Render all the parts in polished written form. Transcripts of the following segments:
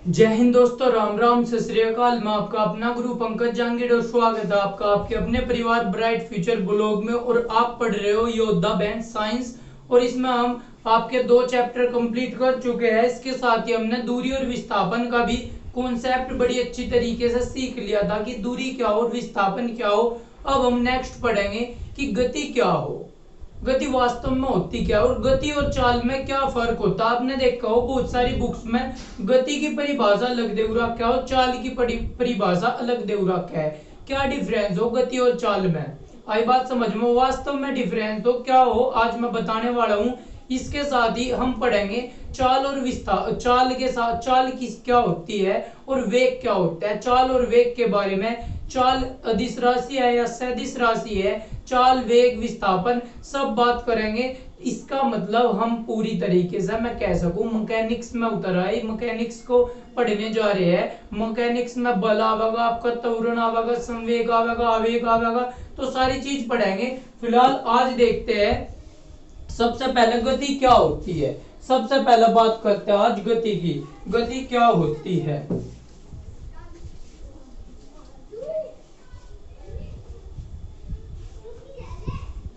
जय हिंद दोस्तों, राम राम, सत श्री अकाल। मैं आपका अपना गुरु पंकज जांगीड़ और स्वागत है आपका आपके अपने परिवार ब्राइट फ्यूचर ब्लॉग में। और आप पढ़ रहे हो योद्धा बैंक साइंस। और इसमें हम आपके 2 चैप्टर कंप्लीट कर चुके हैं। इसके साथ ही हमने दूरी और विस्थापन का भी कॉन्सेप्ट बड़ी अच्छी तरीके से सीख लिया था कि दूरी क्या हो और विस्थापन क्या हो। अब हम नेक्स्ट पढ़ेंगे कि गति क्या हो, गति वास्तव में होती क्या और गति और चाल में क्या फर्क होता है। आपने देखा हो बहुत सारी बुक्स में गति की परिभाषा अलग दे रखा हो, चाल की परिभाषा अलग दे रखा है। क्या डिफरेंस हो गति और चाल में, आई बात समझ में। वास्तव में डिफरेंस तो क्या हो आज मैं बताने वाला हूँ। इसके साथ ही हम पढ़ेंगे चाल और विस्तार, चाल के साथ चाल किस क्या होती है और वेग क्या होता है। चाल और वेग के बारे में, चाल अदिश राशि है या सदिश राशि है, चाल वेग विस्थापन सब बात करेंगे। इसका मतलब हम पूरी तरीके से मैं कह सकूं मैकेनिक्स में उतर आए, मैकेनिक्स को पढ़ने जा रहे हैं। मैकेनिक्स में बल आवेगा, आपका त्वरण आवेगा, संवेग आवेगा, आवेग आवेगा, तो सारी चीज पढ़ेंगे। फिलहाल आज देखते हैं सबसे पहले गति क्या होती है। सबसे पहले बात करते हैं आज गति की। गति क्या होती है।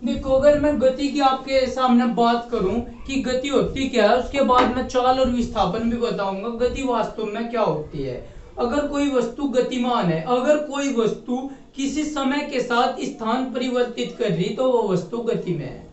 देखो, अगर मैं गति की आपके सामने बात करूं कि गति होती क्या है, उसके बाद मैं चाल और विस्थापन भी बताऊंगा गति वास्तव में क्या होती है। अगर कोई वस्तु गतिमान है, अगर कोई वस्तु किसी समय के साथ स्थान परिवर्तित कर रही तो वो वस्तु गति में है।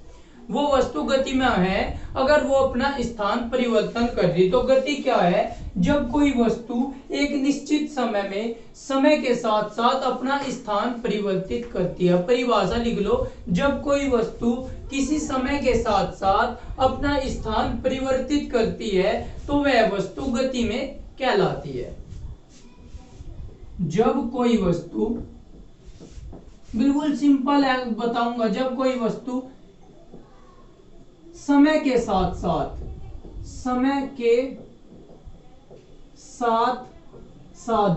वो वस्तु गति में है अगर वो अपना स्थान परिवर्तन कर रही। तो गति क्या है, जब कोई वस्तु एक निश्चित समय में समय के साथ साथ अपना स्थान परिवर्तित करती है। परिभाषा लिख लो, जब कोई वस्तु किसी समय के साथ साथ अपना स्थान परिवर्तित करती है तो वह वस्तु गति में कहलाती है। जब कोई वस्तु, बिल्कुल सिंपल है बताऊंगा, जब कोई वस्तु समय के साथ साथ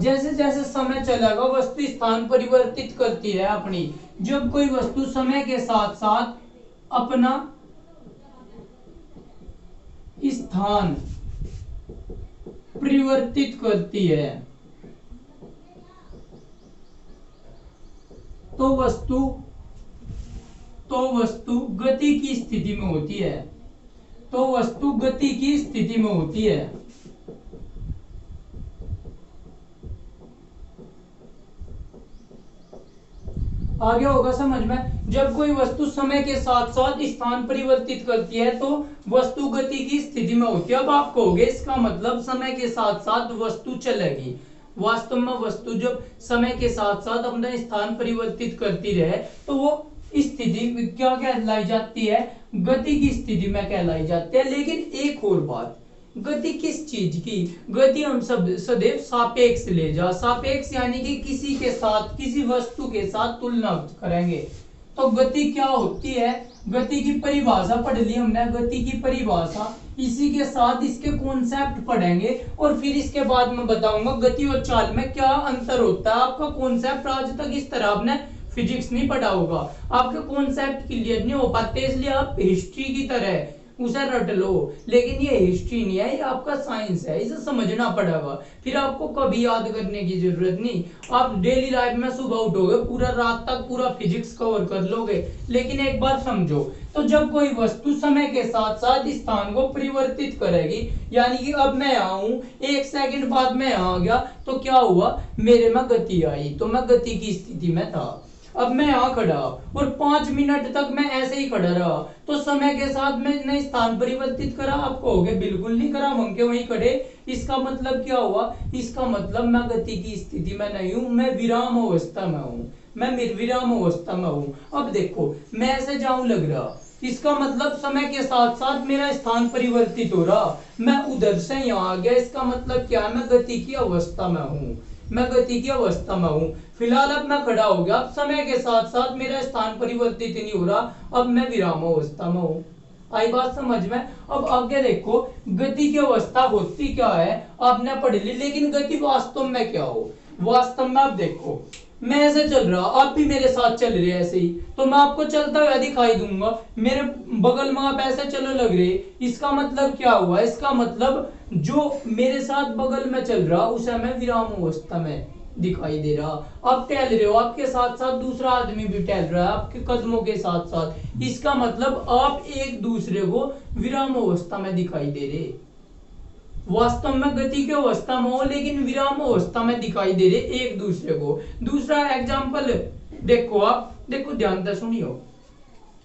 जैसे जैसे समय चलेगा वस्तु स्थान परिवर्तित करती है अपनी। जब कोई वस्तु समय के साथ साथ अपना स्थान परिवर्तित करती है तो वस्तु गति की स्थिति में होती है। तो वस्तु गति की स्थिति में होती है। आगे होगा समझ में। जब कोई वस्तु समय के साथ साथ स्थान परिवर्तित करती है तो वस्तु गति की स्थिति में होती है। अब आप कहोगे इसका मतलब समय के साथ साथ वस्तु चलेगी। वास्तव में वस्तु जब समय के साथ साथ अपना स्थान परिवर्तित करती रहे तो वो स्थिति क्या कहलाई जाती है, गति की स्थिति में कहलाई जाती है। लेकिन एक और बात, गति किस चीज की, गति हम सब सदैव सापेक्ष ले जा, सापेक्ष यानी कि किसी के साथ, किसी वस्तु के साथ तुलना करेंगे। तो गति क्या होती है, गति की परिभाषा पढ़ ली हमने, गति की परिभाषा, इसी के साथ इसके कॉन्सेप्ट पढ़ेंगे और फिर इसके बाद मैं बताऊंगा गति और चाल में क्या अंतर होता है। आपका कॉन्सेप्ट आज तक इस तरह आपने फिजिक्स नहीं पढ़ा होगा, आपके कॉन्सेप्ट क्लियर नहीं हो पाते, इसलिए आप हिस्ट्री की तरह उसे रट लो। लेकिन ये हिस्ट्री नहीं है, ये आपका साइंस है, इसे समझना पड़ेगा। फिर आपको कभी याद करने की जरूरत नहीं, आप डेली लाइफ में सुबह उठोगे पूरा रात तक पूरा फिजिक्स कवर कर लोगे। लेकिन एक बार समझो, तो जब कोई वस्तु समय के साथ साथ स्थान को परिवर्तित करेगी, यानी कि अब मैं यहाँ हूं, 1 सेकंड बाद मैं यहाँ आ गया, तो क्या हुआ, मेरे में गति आई, तो मैं गति की स्थिति में था। अब मैं यहाँ खड़ा और 5 मिनट तक मैं ऐसे ही खड़ा रहा, तो समय के साथ मैंने स्थान परिवर्तित करा। आप कहोगे बिल्कुल नहीं करा, वहीं के वहीं खड़े। इसका मतलब क्या हुआ, इसका मतलब मैं गति की स्थिति में नहीं हूं, मैं विराम अवस्था में हूं, मैं निर्विराम अवस्था में हूं। अब देखो मैं ऐसे जाऊं लग रहा, इसका मतलब समय के साथ साथ मेरा स्थान परिवर्तित हो रहा, मैं उधर से यहाँ आ गया। इसका मतलब क्या है, मैं गति की अवस्था में हूं, मैं गति की अवस्था में हूं। फिलहाल अब मैं खड़ा हो गया, अब समय के साथ साथ मेरा स्थान परिवर्तित नहीं हो रहा, अब मैं विराम अवस्था में हूं। आई बात समझ में। अब आगे देखो गति की अवस्था होती क्या है आपने पढ़ ली, लेकिन गति वास्तव में क्या हो। वास्तव में आप देखो, मैं ऐसे चल रहा, आप भी मेरे साथ चल रहे हैं ऐसे ही, तो मैं आपको चलता हुआ दिखाई दूंगा, मेरे बगल में आप ऐसे चलो लग रहे। इसका मतलब क्या हुआ? इसका मतलब जो मेरे साथ बगल में चल रहा उसे मैं विराम अवस्था में दिखाई दे रहा। आप टहल रहे हो, आपके साथ साथ दूसरा आदमी भी टहल रहा है आपके कदमों के साथ साथ, इसका मतलब आप एक दूसरे को विराम अवस्था में दिखाई दे रहे। वास्तव में गति की अवस्था में हो लेकिन विराम अवस्था में दिखाई दे रहे एक दूसरे को। दूसरा एग्जांपल देखो, आप देखो ध्यान से सुनियो।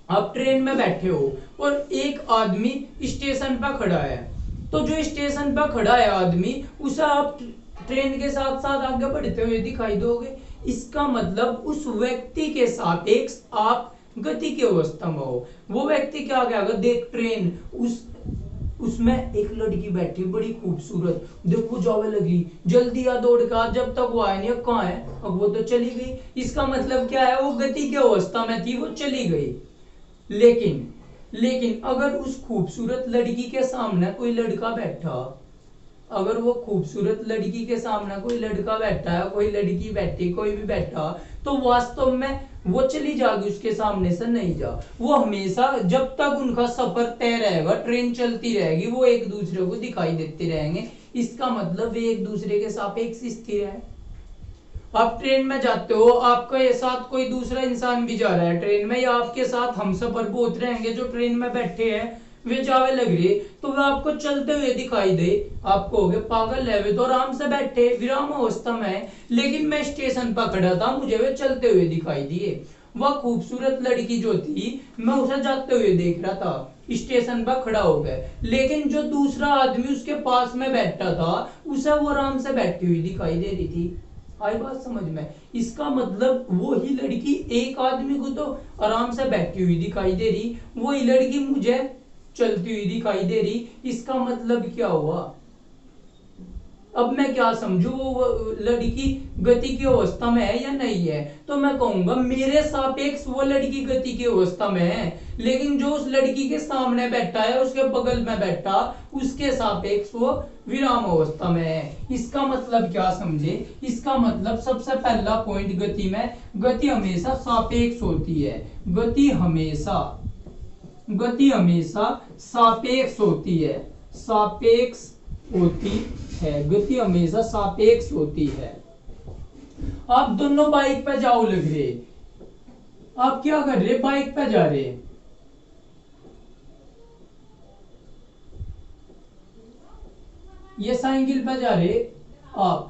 आप ट्रेन में बैठे हो और एक आदमी स्टेशन पर खड़ा है, तो जो स्टेशन पर खड़ा है आदमी, उसे आप ट्रेन के साथ साथ आगे बढ़ते हुए दिखाई दोगे। इसका मतलब उस व्यक्ति के सापेक्ष आप गति की अवस्था में हो। वो व्यक्ति क्या कहेगा, देख ट्रेन उसमें एक लड़की बैठी बड़ी खूबसूरत, देखो जावे लगी, जल्दी आ दौड़ का, जब तक वो आया नहीं, अब कहाँ है, अब वो तो चली गई। इसका मतलब क्या है, वो गति की अवस्था में थी, वो चली गई। लेकिन अगर उस खूबसूरत लड़की के सामने कोई लड़का बैठा, अगर वो खूबसूरत लड़की के सामने कोई लड़का बैठा है, कोई लड़की बैठी, कोई भी बैठा, तो वास्तव में वो चली जाएगी, उसके सामने से नहीं जा। वो हमेशा जब तक उनका सफर तय रहेगा, ट्रेन चलती रहेगी, वो एक दूसरे को दिखाई देते रहेंगे। इसका मतलब वे एक दूसरे के सापेक्ष स्थिर है। आप ट्रेन में जाते हो, आपके साथ कोई दूसरा इंसान भी जा रहा है ट्रेन में, या आपके साथ हम सफर बहुत रहेंगे जो ट्रेन में बैठे हैं, वे जावे लग रहे, तो वे आपको चलते हुए दिखाई दे। आपको हो गए पागल है, वे तो आराम से बैठे विराम अवस्था में, लेकिन मैं स्टेशन पर खड़ा था, मुझे वे चलते हुए दिखाई दिए। वह खूबसूरत लड़की जो थी, मैं उसे जाते हुए देख रहा था, स्टेशन पर खड़ा हो गए, लेकिन जो दूसरा आदमी उसके पास में बैठा था, उसे वो आराम से बैठी हुई दिखाई दे रही थी। आई बात समझ में? इसका मतलब वो ही लड़की एक आदमी को तो आराम से बैठी हुई दिखाई दे रही, वही लड़की मुझे चलती हुई दिखाई दे रही। इसका मतलब क्या हुआ? अब मैं क्या समझू, वो लड़की गति की अवस्था में है या नहीं है? तो मैं कहूंगा मेरे सापेक्ष वो लड़की गति की अवस्था में है, लेकिन जो उस लड़की के सामने बैठा है, उसके बगल में बैठा, उसके सापेक्ष वो विराम अवस्था में है। इसका मतलब क्या समझे? इसका मतलब सबसे पहला पॉइंट गति में, गति हमेशा सापेक्ष होती है। गति हमेशा सापेक्ष होती है, सापेक्ष होती है, गति हमेशा सापेक्ष होती है। आप दोनों बाइक पे जाओ लग रहे, आप क्या कर रहे, बाइक पे जा रहे, ये साइकिल पे जा रहे, आप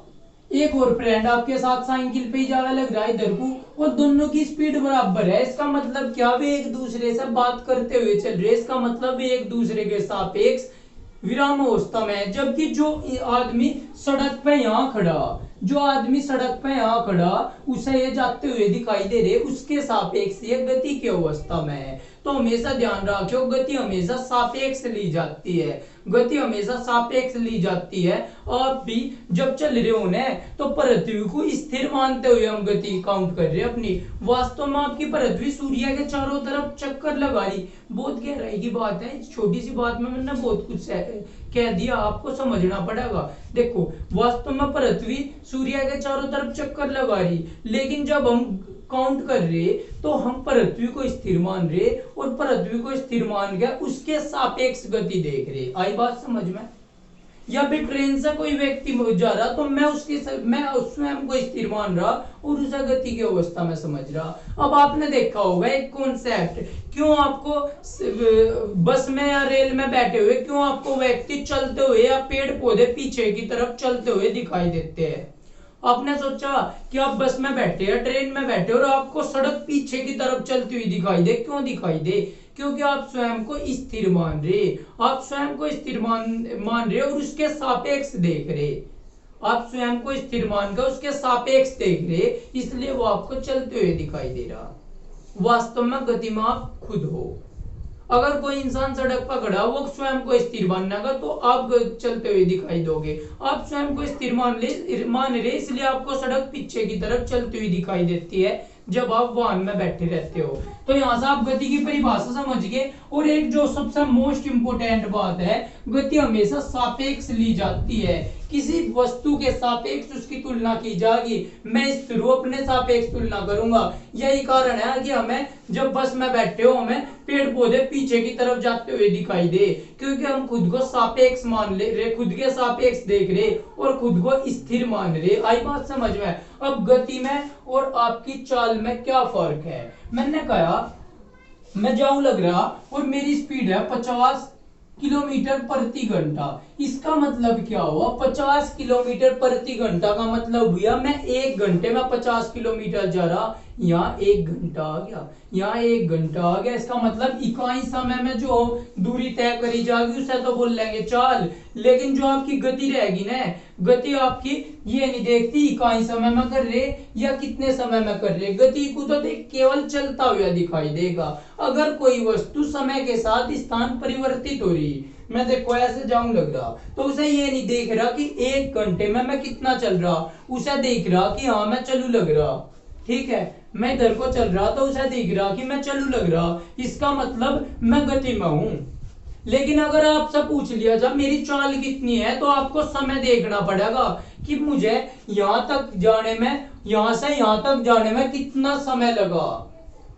एक और फ्रेंड आपके साथ साइकिल पे ही जावे लग रहा है इधर को, और दोनों की स्पीड बराबर है। इसका मतलब क्या, वे एक दूसरे से बात करते हुए चल रहे, इसका मतलब वे एक दूसरे के सापेक्ष विराम अवस्था में है। जबकि जो आदमी सड़क पे यहाँ खड़ा, जो आदमी सड़क पे यहाँ खड़ा, उसे ये जाते हुए दिखाई दे रहे, उसके सापेक्ष ये गति की अवस्था में है। तो हमेशा ध्यान रखो, गति हमेशा सापेक्ष ली जाती है, गति हमेशा सापेक्ष ली जाती है। आप भी जब चल रहे हो ना, तो पृथ्वी को स्थिर मानते हुए हम गति काउंट कर रहे हैं अपनी। वास्तव में आपकी पृथ्वी सूर्य के चारों तरफ चक्कर लगा रही। बहुत गहराई की बात है, छोटी सी बात में मैंने बहुत कुछ कह दिया, आपको समझना पड़ेगा। देखो, वास्तव में पृथ्वी सूर्य के चारों तरफ चक्कर लगा रही, लेकिन जब हम काउंट कर रहे, तो हम पृथ्वी को स्थिर मान रहे, और पृथ्वी को स्थिर मान के उसके सापेक्ष गति देख रहे। आई बात समझ में? या फिर ट्रेन से कोई व्यक्ति जा रहा, तो मैं स्वयं को स्थिर मान रहा और उसे गति की अवस्था में समझ रहा। अब आपने देखा होगा एक कॉन्सेप्ट, क्यों आपको बस में या रेल में बैठे हुए, क्यों आपको व्यक्ति चलते हुए या पेड़ पौधे पीछे की तरफ चलते हुए दिखाई देते हैं? आपने सोचा कि आप बस में बैठे या ट्रेन में बैठे और आपको सड़क पीछे की तरफ चलती हुई दिखाई दे, क्यों दिखाई दे? क्योंकि आप स्वयं को स्थिर मान रहे, आप स्वयं को स्थिर मान रहे और उसके सापेक्ष देख रहे, आप स्वयं को स्थिर मान कर उसके सापेक्ष देख रहे, इसलिए वो आपको चलते हुए दिखाई दे रहा। वास्तव में गति में आप खुद हो। अगर कोई इंसान सड़क पर खड़ा, वो स्वयं को स्थिर मानेगा, तो आप चलते हुए दिखाई दोगे। आप स्वयं को स्थिर मान रहे, इसलिए आपको सड़क पीछे की तरफ चलती हुई दिखाई देती है जब आप वाहन में बैठे रहते हो। तो यहाँ से आप गति की परिभाषा समझ गए। और एक जो सबसे मोस्ट इंपोर्टेंट बात है, गति हमेशा सापेक्ष ली जाती है, किसी वस्तु के सापेक्ष उसकी तुलना की जाएगी। मैं स्थिर हूं, अपने सापेक्ष तुलना करूंगा। यही कारण है कि हमें जब बस में बैठे हो हमें पेड़ पौधे पीछे की तरफ जाते हुए दिखाई दे, क्योंकि हम खुद को सापेक्ष मान ले रहे, खुद के सापेक्ष देख रहे और खुद को स्थिर मान रहे। आई बात समझ में। अब गति में और आपकी चाल में क्या फर्क है। मैंने कहा मैं जाऊं लग रहा और मेरी स्पीड है 50 किलोमीटर प्रति घंटा। इसका मतलब क्या हुआ, 50 किलोमीटर प्रति घंटा का मतलब हुआ मैं 1 घंटे में 50 किलोमीटर जा रहा। यहाँ 1 घंटा आ गया, यहाँ 1 घंटा आ गया। इसका मतलब इकाई समय में जो दूरी तय करी जाएगी उसे तो बोल लेंगे चाल। लेकिन जो आपकी गति रहेगी ना, गति आपकी ये नहीं देखती इकाई समय में कर रहे या कितने समय में कर रहे, गति को तो देख केवल चलता हुआ दिखाई देगा। अगर कोई वस्तु समय के साथ स्थान परिवर्तित हो रही, मैं देखो ऐसे जाऊं लग रहा, तो उसे ये नहीं देख रहा कि 1 घंटे में मैं कितना चल रहा, उसे देख रहा कि हाँ मैं चलू लग रहा। ठीक है, मैं इधर को चल रहा तो उसे देख रहा कि मैं चलू लग रहा। इसका मतलब मैं गति में हूं। लेकिन अगर आपसे पूछ लिया जाए मेरी चाल कितनी है, तो आपको समय देखना पड़ेगा कि मुझे यहां तक जाने में, यहां से यहां तक जाने में कितना समय लगा,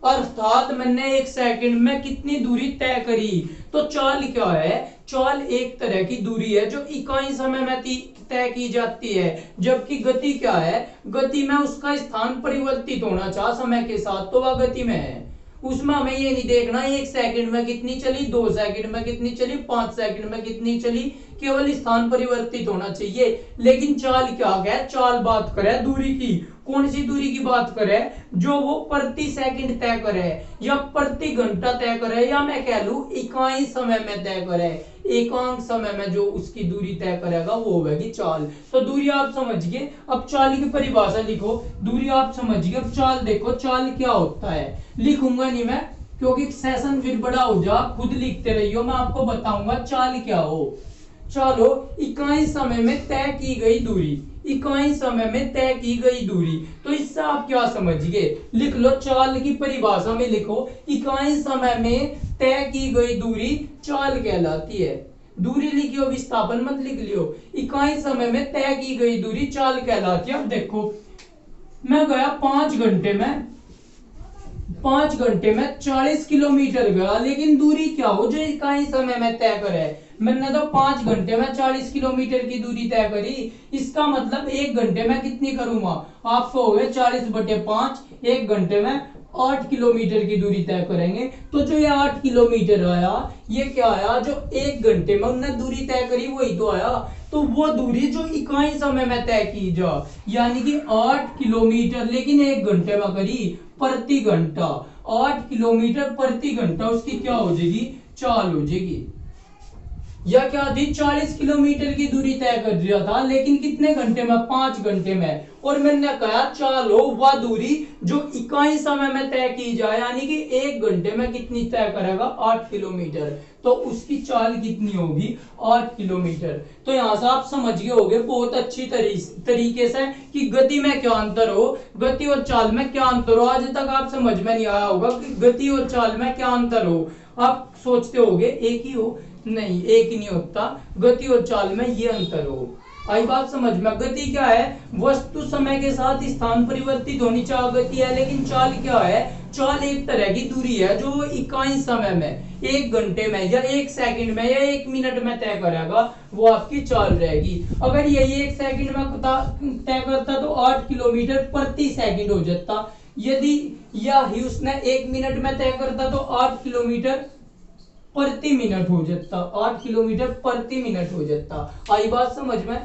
अर्थात मैंने 1 सेकंड में कितनी दूरी तय करी। तो चाल क्या है, चाल एक तरह की दूरी है जो इकाई समय में तय की जाती है। जबकि गति क्या है, गति में उसका स्थान परिवर्तित होना चाह समय के साथ, तो वह गति में है। उसमें हमें ये नहीं देखना 1 सेकंड में कितनी चली, 2 सेकंड में कितनी चली, 5 सेकंड में कितनी चली, केवल स्थान परिवर्तित होना चाहिए। लेकिन चाल क्या है, चाल बात करे दूरी की। कौन सी दूरी की बात करे, जो वो प्रति सेकंड तय करे या प्रति घंटा तय करे, या मैं कह लूं इकाई समय में तय करे। एकांक समय में जो उसकी दूरी तय करेगा वो होगी चाल। तो दूरी आप समझ गए। अब चाल की परिभाषा लिखो, दूरी आप समझ गए। अब चाल देखो, चाल क्या होता है। लिखूंगा नहीं मैं क्योंकि सेशन फिर बड़ा हो जा, खुद लिखते रहियो, मैं आपको बताऊंगा चाल क्या हो। चलो, इकाई समय में तय की गई दूरी, इकाई समय में तय की गई दूरी। तो इससे आप क्या समझ गए, लिख लो चाल की परिभाषा में लिखो, इकाई समय में तय की गई दूरी चाल कहलाती है। दूरी लिखियो, विस्थापन मत लिख लियो। इकाई समय में तय की गई दूरी चाल कहलाती है। अब देखो मैं गया 5 घंटे में, 5 घंटे में 40 किलोमीटर गया, लेकिन दूरी क्या हो जो इकाई समय में तय करे। मैंने तो 5 घंटे में 40 किलोमीटर की दूरी तय करी। इसका मतलब 1 घंटे में कितनी करूंगा, आपको हो गए 40/5, 1 घंटे में 8 किलोमीटर की दूरी तय करेंगे। तो जो ये 8 किलोमीटर आया, ये क्या आया, जो 1 घंटे में उन्होंने दूरी तय करी वही तो आया। तो वो दूरी जो इकाई समय में तय की जा, यानी कि 8 किलोमीटर, लेकिन 1 घंटे में करी प्रति घंटा। 8 किलोमीटर प्रति घंटा उसकी क्या हो जाएगी, चाल हो जाएगी। या क्या थी, 40 किलोमीटर की दूरी तय कर दिया था, लेकिन कितने घंटे में, 5 घंटे में। और मैंने कहा चाल हो वह दूरी जो इकाई समय में तय की जाए, यानी कि 1 घंटे में कितनी तय करेगा, 8 किलोमीटर। तो उसकी चाल कितनी होगी, 8 किलोमीटर। तो यहां से आप समझ गए होंगे बहुत अच्छी तरीके से कि गति में क्या अंतर हो, गति और चाल में क्या अंतर हो। आज तक आप समझ में नहीं आया होगा कि गति और चाल में क्या अंतर हो। आप सोचते होगे एक ही हो, नहीं, एक ही नहीं होता, गति और चाल में ये अंतर हो। आई बात समझ में। गति क्या है, वस्तु समय के साथ स्थान परिवर्तित होनी चाहिए, गति है। लेकिन चाल क्या है, चाल एक तरह की दूरी है जो इकाई समय में, 1 घंटे में या 1 सेकंड में या 1 मिनट में तय करेगा, वो आपकी चाल रहेगी। अगर यही 1 सेकंड में तय करता तो 8 किलोमीटर प्रति सेकंड हो जाता। यदि यही उसने 1 मिनट में तय करता तो 8 किलोमीटर प्रति मिनट हो जाता, 8 किलोमीटर प्रति मिनट हो जाता। आई बात समझ में।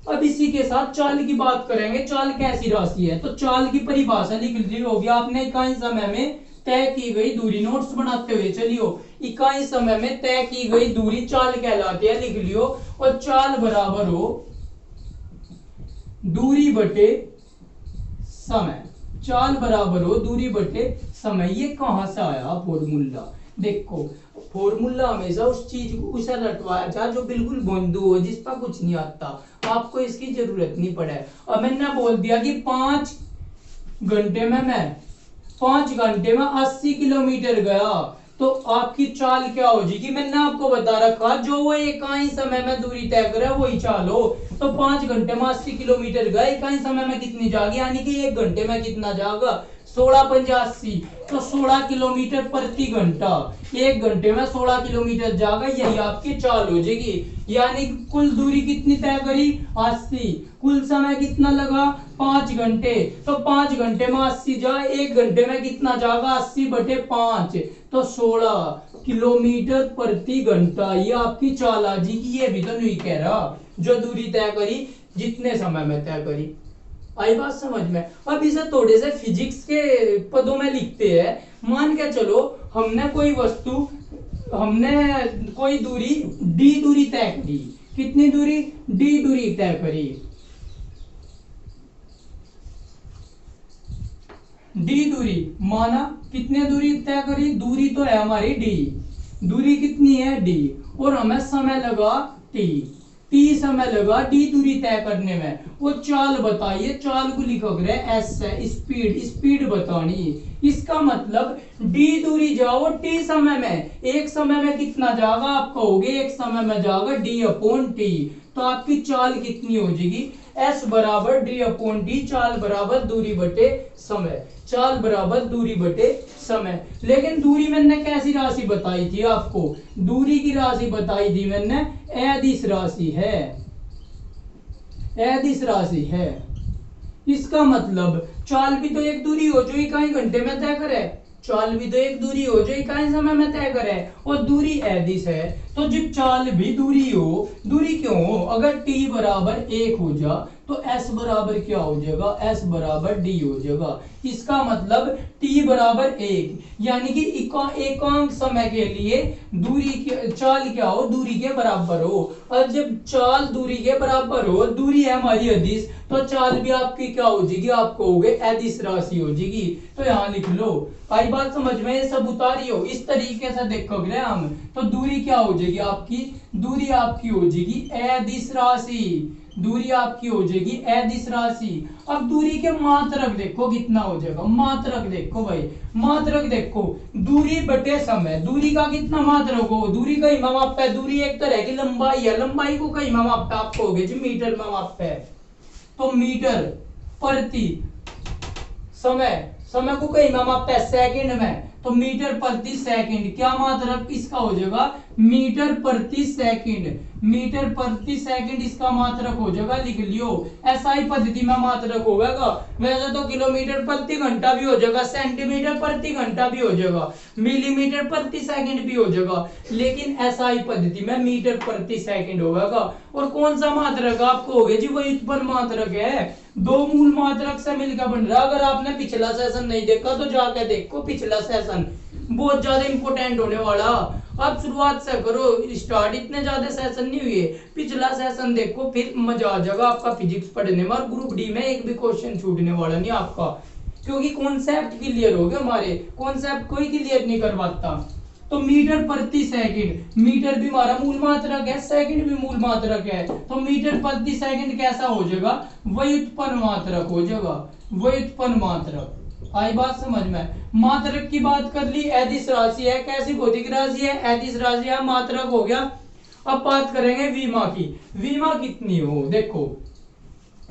अब इसी के साथ चाल की बात करेंगे। चाल कैसी राशि है, तो चाल की परिभाषा लिख ली होगी आपने, इकाई समय में तय की गई दूरी। नोट्स बनाते हुए चलियो, इकाई समय में तय की गई दूरी चाल कहलाती है, लिख लियो। और चाल बराबर हो दूरी बटे समय, चाल बराबर हो दूरी बटे समय। ये कहां से आया फॉर्मूला, देखो फॉर्मूला हमेशा उस चीज को उसे रटवाया था जो बिल्कुल बंधु हो, जिस पर कुछ नहीं आता, आपको इसकी जरूरत नहीं पड़े। अब मैंने बोल दिया कि 5 घंटे में मैं 5 घंटे में 80 किलोमीटर गया, तो आपकी चाल क्या हो जाएगी? मैंने आपको बता रखा जो वो इकाई समय में दूरी तय करे वही चाल हो। तो 5 घंटे में 80 किलोमीटर गए, इकाई समय में कितनी जाएगी, यानी कि 1 घंटे में कितना जाएगा? 16 तो 16 किलोमीटर प्रति घंटा, 1 घंटे में 16 किलोमीटर जाएगा, यही आपकी चाल हो जाएगी। यानी कुल दूरी कितनी तय करी? 80। कुल समय कितना लगा? 5 घंटे। तो 5 घंटे में 80 जाए, 1 घंटे में कितना जाएगा? 80/5, तो 16 किलोमीटर प्रति घंटा। ये आपकी चाल आ जाएगी। ये भी तो नहीं कह रहा जो दूरी तय करी जितने समय में तय करी। आई बात समझ में? अब इसे थोड़े से फिजिक्स के पदों में लिखते हैं। मान के चलो हमने कोई दूरी d दूरी तय करी। कितनी दूरी? d दूरी तय करी। d दूरी माना कितने दूरी तय करी? दूरी तो है हमारी d, दूरी कितनी है? d, और हमें समय लगा t समय लगा d दूरी तय करने में। वो चाल बताइए, चाल को लिखोगे s है, स्पीड बतानी। इसका मतलब d दूरी जाओ t समय में, एक समय में कितना जाएगा? आप कहोगे एक समय में जाएगा d/t, तो आपकी चाल कितनी हो जाएगी? s बराबर d/t, चाल बराबर दूरी बटे समय, चाल बराबर दूरी बटे समय। लेकिन दूरी मैंने कैसी राशि बताई थी आपको? दूरी की राशि बताई थी मैंने अदिश राशि है, अदिश राशि है। इसका मतलब चाल भी तो एक दूरी हो जो इकाई घंटे में तय करे, चाल भी तो एक दूरी हो जो इकाई समय में तय करे, और दूरी अदिश है। तो जब चाल भी दूरी हो, दूरी क्यों हो? अगर t बराबर 1 हो जा तो s बराबर क्या हो जाएगा? s बराबर d हो जाएगा। इसका मतलब t बराबर 1, यानी कि एकांक समय के लिए चाल क्या हो? दूरी के बराबर हो। और जब चाल दूरी के बराबर हो, दूरी है हमारी अदिश, तो चाल भी आपकी क्या हो जाएगी? आप कहोगे अदिश राशि हो जाएगी। तो यहाँ लिख लो। आई बात समझ में? ये सब उतारियो, इस तरीके से देखोगे हम, तो दूरी क्या हो जाएगी आपकी? दूरी आपकी हो जाएगी अदिश राशि, दूरी आपकी हो जाएगी अदिश राशि। अब दूरी के मात्रक देखो कितना हो जाएगा? मात्रक देखो भाई, मात्रक देखो, दूरी बटे समय। दूरी का कितना मात्रक हो? दूरी का ही माप है। दूरी एक तरह की लंबाई है, लंबाई को कहीं माप है, आप कहोगे जी मीटर में माप है, तो मीटर प्रति समय, समय को कहीं मापता है सेकंड में, तो मीटर प्रति सेकंड। क्या मात्रक इसका हो जाएगा? मीटर प्रति सेकंड, मीटर प्रति सेकंड इसका मात्रक हो जाएगा। लिख लियो, एसआई पद्धति में मात्रक होगा। वैसे तो किलोमीटर प्रति घंटा भी हो जाएगा, सेंटीमीटर प्रति घंटा भी हो जाएगा, मिलीमीटर प्रति सेकंड भी हो जाएगा, लेकिन एसआई पद्धति में मीटर प्रति सेकंड होगा। और कौन सा मात्रक? आप कहोगे जी वही उत्पन्न मात्रक है, दो मूल मात्रक से मिलकर बन रहा। अगर आपने पिछला सेशन नहीं देखा तो जाकर देखो पिछला सेशन, बहुत ज्यादा इंपोर्टेंट होने वाला। अब शुरुआत से करो स्टार्ट, इतने ज्यादा सेशन नहीं हुए, पिछला सेशन देखो, फिर मजा आ जाएगा आपका फिजिक्स पढ़ने में। और ग्रुप डी में एक भी क्वेश्चन छूटने वाला नहीं आपका, क्योंकि कॉन्सेप्ट क्लियर हो गए हमारे, कॉन्सेप्ट कोई क्लियर नहीं करवाता। तो मीटर प्रति सेकंड, मीटर भी हमारा मूल मात्रक है, सेकंड भी मूल मात्रक है, तो मीटर प्रति सेकंड कैसा हो जाएगा? व्युत्पन्न मात्रक हो जाएगा, व्युत्पन्न मात्रक। आई बात समझ में? मात्रक की बात कर ली, अदिश राशि है, कैसी भौतिक राशि है? अदिश राशि है, मात्रक हो गया। अब बात करेंगे विमा की। विमा कितनी हो? देखो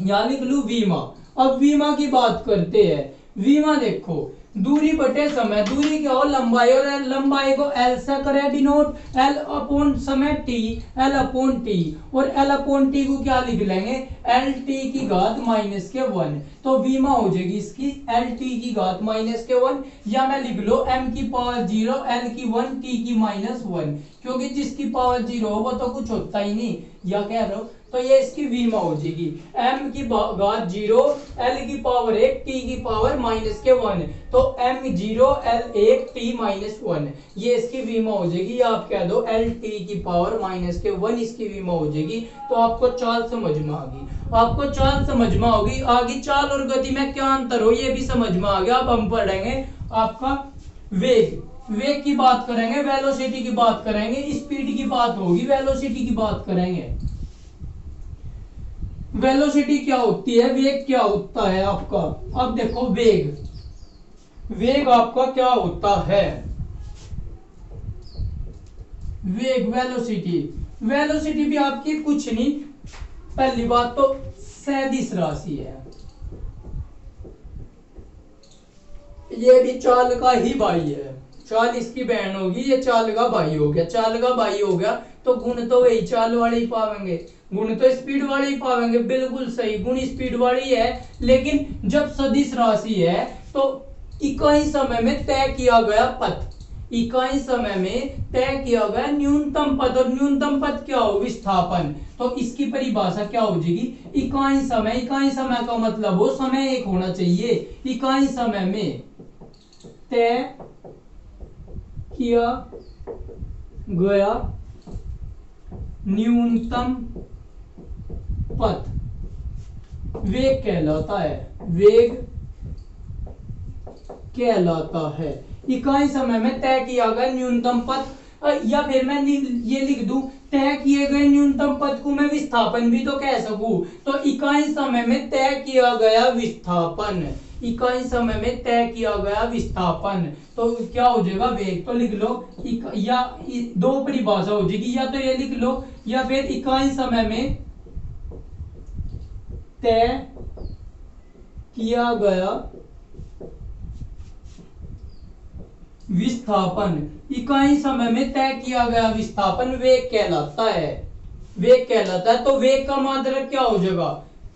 यहां लिख लू विमा। अब विमा की बात करते हैं। विमा देखो, दूरी बटे समय, दूरी क्या हो? लंबाई, और लंबाई को एल से करे डिनोट, एल अपॉन समय टी, एल अपॉन टी, और एल अपॉन टी को क्या लिख लेंगे? एल टी की घात माइनस के 1। तो विमा हो जाएगी इसकी एल टी की घात माइनस के 1, या मैं लिख लो m की पावर 0, एल की 1, टी की -1, क्योंकि जिसकी पावर 0 हो वो तो कुछ होता ही नहीं, या कह रहे हो। तो ये इसकी विमा हो जाएगी m की घात 0, l की पावर 1, t की पावर -1, तो m0 l1 t -1, ये इसकी विमा हो जाएगी। या आप कह दो l t की पावर -1 इसकी विमा हो जाएगी। तो आपको चाल समझ में आ गई, आपको चाल समझ में होगी। आगे चाल और गति में क्या अंतर हो ये भी समझ में आ गया। अब हम पढ़ेंगे आपका वेग, वेग की बात करेंगे, वेलोसिटी की बात करेंगे, स्पीड की बात होगी, वेलोसिटी की बात करेंगे। वेलोसिटी क्या होती है, वेग क्या होता है आपका? अब देखो वेग, वेग आपका क्या होता है? वेग वेलोसिटी, वेलोसिटी भी आपकी कुछ नहीं, पहली बात तो सदिश राशि है, ये भी चाल का ही भाई है, चाल इसकी बहन होगी, ये चाल का भाई हो गया, चाल का भाई हो गया तो गुण तो वही चाल वाले ही पावेंगे, गुण तो स्पीड वाले ही पावेंगे, बिल्कुल सही, गुण स्पीड वाली है। लेकिन जब सदिश राशि है तो इकाई समय में तय किया गया पथ, इकाई समय में तय किया गया न्यूनतम पद, और न्यूनतम पद क्या हो? विस्थापन। तो इसकी परिभाषा क्या हो जाएगी? इकाई समय, इकाई समय का मतलब हो समय एक होना चाहिए, इकाई समय में तय किया गया न्यूनतम पथ वेग कहलाता है, वेग कहलाता है। इकाई समय में तय किया गया न्यूनतम पथ, या फिर मैं ये लिख दूं, तय किए गए न्यूनतम पथ को मैं विस्थापन भी तो कह सकूं। तो इकाई समय में तय किया गया विस्थापन, इकाई समय में तय किया गया विस्थापन, तो क्या हो जाएगा? वेग। तो लिख लो, या दो परिभाषा हो जाएगी, या तो ये लिख लो, या फिर इकाई समय में तय किया गया विस्थापन, इकाई समय में तय किया गया विस्थापन वेग कहलाता है, वेग कहलाता है। तो वेग का मात्रक क्या हो जाएगा?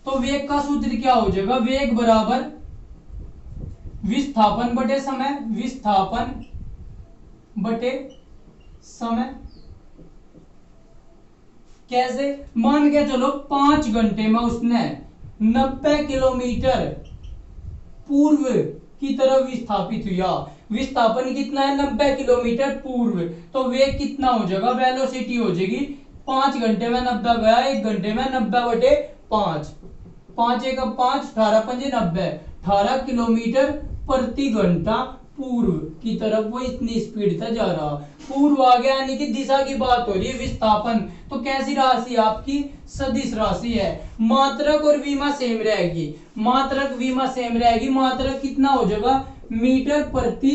तो वेग का सूत्र क्या हो जाएगा? वेग बराबर विस्थापन बटे समय, विस्थापन बटे समय। कैसे? मान के चलो 5 घंटे में उसने 90 किलोमीटर पूर्व की तरफ विस्थापित हुआ, विस्थापन कितना है? 90 किलोमीटर पूर्व, तो वेग कितना हो जाएगा? वेलोसिटी हो जाएगी 5 घंटे में 90 गया, 1 घंटे में 90 बटे 5, 5 एक 5, 18 पंजे 90, 18 किलोमीटर प्रति घंटा पूर्व की तरफ वो इतनी स्पीड से जा रहा, पूर्व आ गया, यानी कि दिशा की बात हो रही है, विस्थापन। तो कैसी राशि आपकी? सदिश राशि है। मात्रक और विमा सेम रहेगी, मात्रक विमा सेम रहेगी, मात्रक कितना हो जाएगा? मीटर प्रति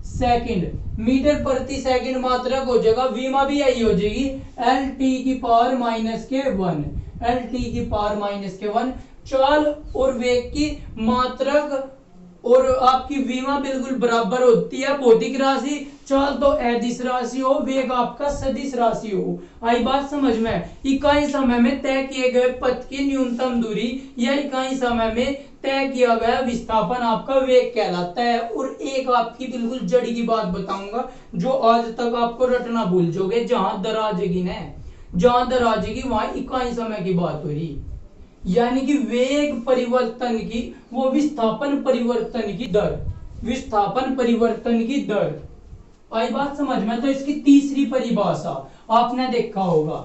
सेकंड, मीटर प्रति सेकंड मात्रक हो जाएगा, विमा भी यही हो जाएगी, एल टी की पावर माइनस के 1, एल टी की पावर माइनस के 1। चाल और वेग की मात्रक और आपकी विमा बिल्कुल बराबर होती है, भौतिक राशि, चाल तो अदिश राशि हो, वेग आपका सदिश राशि हो। आई बात समझ में? इकाई समय में तय किए गए पथ की न्यूनतम दूरी या इकाई समय में तय किया गया विस्थापन आपका वेग कहलाता है। और एक आपकी बिल्कुल जड़ी की बात बताऊंगा जो आज तक आपको रटना भूल जाओगे, जहां दर आ जाएगी ना, जहां दर आ जाएगी वहां इकाई समय की बात हो रही, यानी कि वेग परिवर्तन की, वो विस्थापन परिवर्तन की दर, विस्थापन परिवर्तन की दर। आई बात समझ में? तो इसकी तीसरी परिभाषा आपने देखा होगा,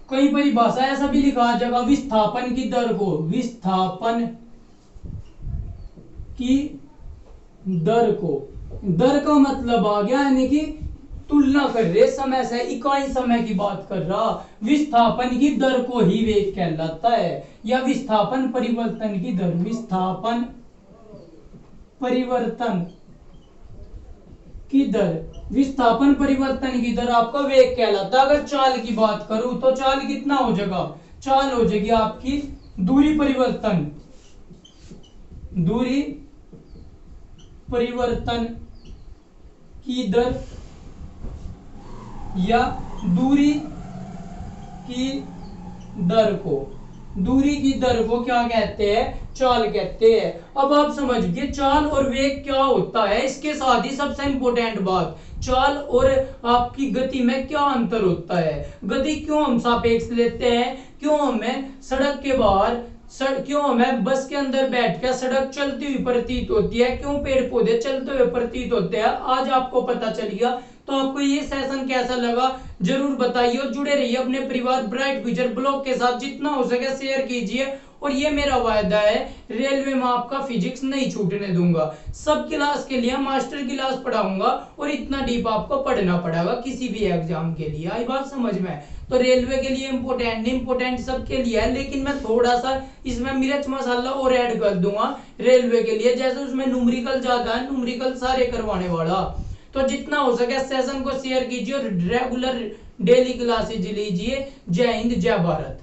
कई परिभाषा ऐसा भी लिखा जाएगा, विस्थापन की दर को, विस्थापन की दर को, दर का मतलब आ गया यानी कि तुलना कर रहे समय से, इकाई समय की बात कर रहा, विस्थापन की दर को ही वेग कहलाता है, या विस्थापन परिवर्तन की दर, विस्थापन परिवर्तन की दर, विस्थापन परिवर्तन की दर आपका वेग कहलाता है। अगर चाल की बात करूं तो चाल कितना हो जाएगा? चाल हो जाएगी आपकी दूरी परिवर्तन, दूरी परिवर्तन की दर, या दूरी की दर को, दूरी की दर को क्या कहते हैं? चाल कहते हैं। अब आप समझिए चाल और वेग क्या होता है, इसके साथ ही सबसे इंपॉर्टेंट बात, चाल और आपकी गति में क्या अंतर होता है। गति क्यों हम सापेक्ष लेते हैं? क्यों हमें सड़क के बाहर, क्यों हमें बस के अंदर बैठ कर सड़क चलती हुई प्रतीत होती है, क्यों पेड़ पौधे चलते हुए प्रतीत होते हैं, आज आपको पता चल गया। तो आपको ये सेशन कैसा लगा जरूर बताइए, और जुड़े रहिए अपने परिवार ब्राइट फ्यूचर ब्लॉग के साथ, जितना हो सके शेयर कीजिए। और ये मेरा वायदा है, रेलवे में आपका फिजिक्स नहीं छूटने दूंगा, सब क्लास के लिए मास्टर क्लास पढ़ाऊंगा, और इतना डीप आपको पढ़ना पड़ेगा किसी भी एग्जाम के लिए। आई बात समझ में? तो रेलवे के लिए इम्पोर्टेंट इम्पोर्टेंट सबके लिए है, लेकिन मैं थोड़ा सा इसमें मिर्च मसाला और ऐड कर दूंगा रेलवे के लिए, जैसे उसमें न्यूमेरिकल ज्यादा है, न्यूमेरिकल सारे करवाने वाला। तो जितना हो सके सेशन को शेयर कीजिए और रेगुलर डेली क्लासेज लीजिए। जय हिंद, जय भारत।